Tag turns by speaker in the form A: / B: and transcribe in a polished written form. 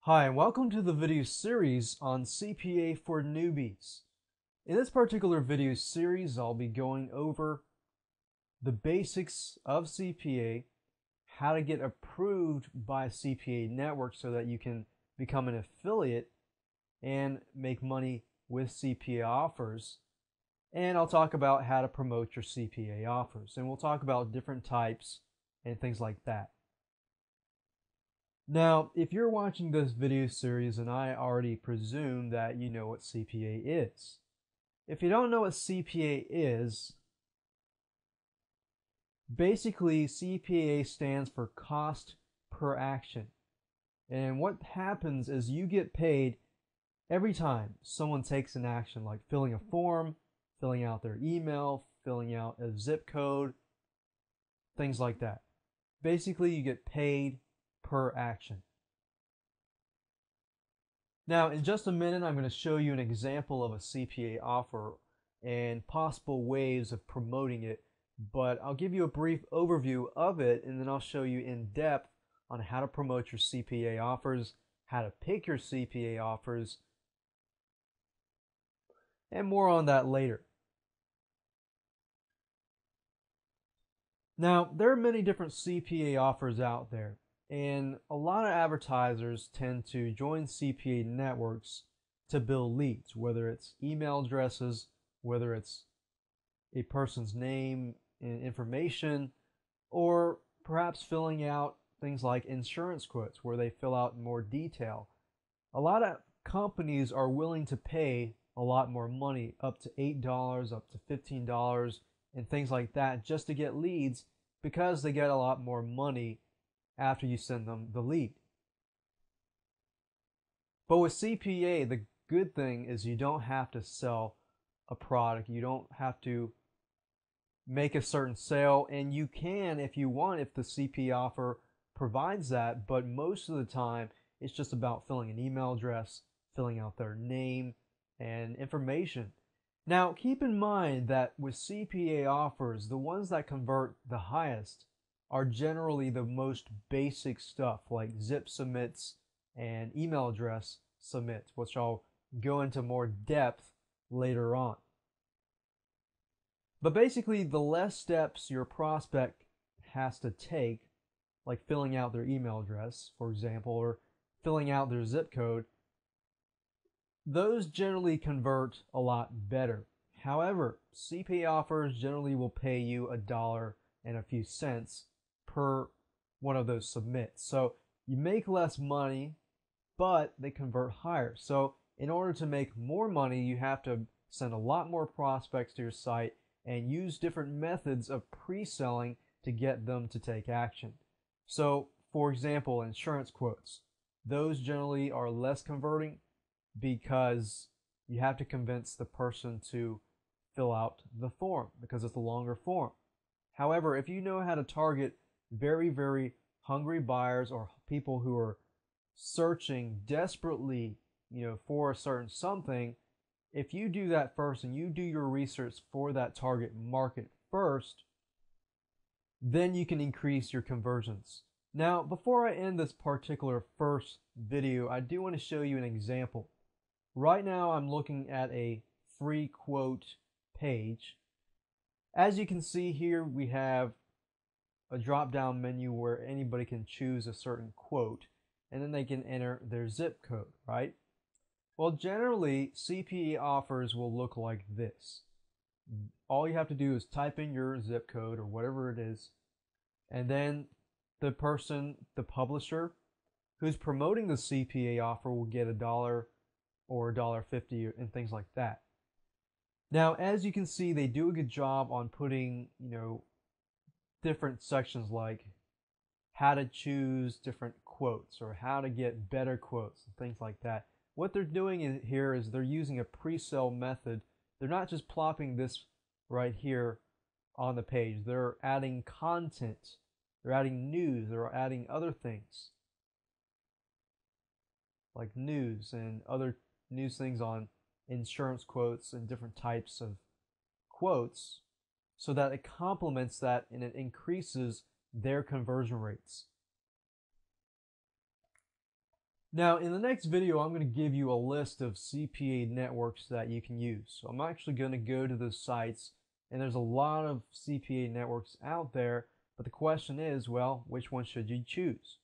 A: Hi, and welcome to the video series on CPA for newbies. In this particular video series, I'll be going over the basics of CPA, how to get approved by a CPA network so that you can become an affiliate and make money with CPA offers. And I'll talk about how to promote your CPA offers. And we'll talk about different types and things like that. Now, if you're watching this video series, and I already presume that you know what CPA is. If you don't know what CPA is, basically CPA stands for cost per action. And what happens is you get paid every time someone takes an action, like filling a form, filling out their email, filling out a zip code, things like that. Basically, you get paid per action. Now, in just a minute, I'm going to show you an example of a CPA offer and possible ways of promoting it, but I'll give you a brief overview of it, and then I'll show you in depth on how to promote your CPA offers, how to pick your CPA offers, and more on that later. Now, there are many different CPA offers out there, and a lot of advertisers tend to join CPA networks to build leads, whether it's email addresses, whether it's a person's name and information, or perhaps filling out things like insurance quotes where they fill out in more detail. A lot of companies are willing to pay a lot more money, up to $8, up to $15, and things like that, just to get leads, because they get a lot more money after you send them the lead. But with CPA, the good thing is you don't have to sell a product. You don't have to make a certain sale, and you can if you want, if the CPA offer provides that, but most of the time it's just about filling an email address, filling out their name and information. Now, keep in mind that with CPA offers, the ones that convert the highest are generally the most basic stuff, like zip submits and email address submits, which I'll go into more depth later on. But basically, the less steps your prospect has to take, like filling out their email address, for example, or filling out their zip code, those generally convert a lot better. However, CPA offers generally will pay you $1 and a few cents per one of those submits. So you make less money, but they convert higher. So in order to make more money, you have to send a lot more prospects to your site and use different methods of pre-selling to get them to take action. So, for example, insurance quotes. Those generally are less converting because you have to convince the person to fill out the form because it's a longer form. However, if you know how to target very, very hungry buyers or people who are searching desperately, for a certain something, if you do that first and you do your research for that target market first, then you can increase your conversions. Now, before I end this particular first video, I do want to show you an example. Right now, I'm looking at a free quote page. As you can see here, we have a drop-down menu where anybody can choose a certain quote, and then they can enter their zip code, right? Well, generally, CPA offers will look like this. All you have to do is type in your zip code or whatever it is, and then the person, the publisher, who's promoting the CPA offer will get $1 or $1.50 and things like that. Now, as you can see, they do a good job on putting, different sections like how to choose different quotes or how to get better quotes and things like that. What they're doing here is they're using a pre-sale method. They're not just plopping this right here on the page. They're adding content. They're adding news. They're adding other things like news and other news things on insurance quotes and different types of quotes, so that it complements that and it increases their conversion rates. Now, in the next video, I'm going to give you a list of CPA networks that you can use. So I'm actually going to go to the sites, and there's a lot of CPA networks out there, but the question is, well, which one should you choose?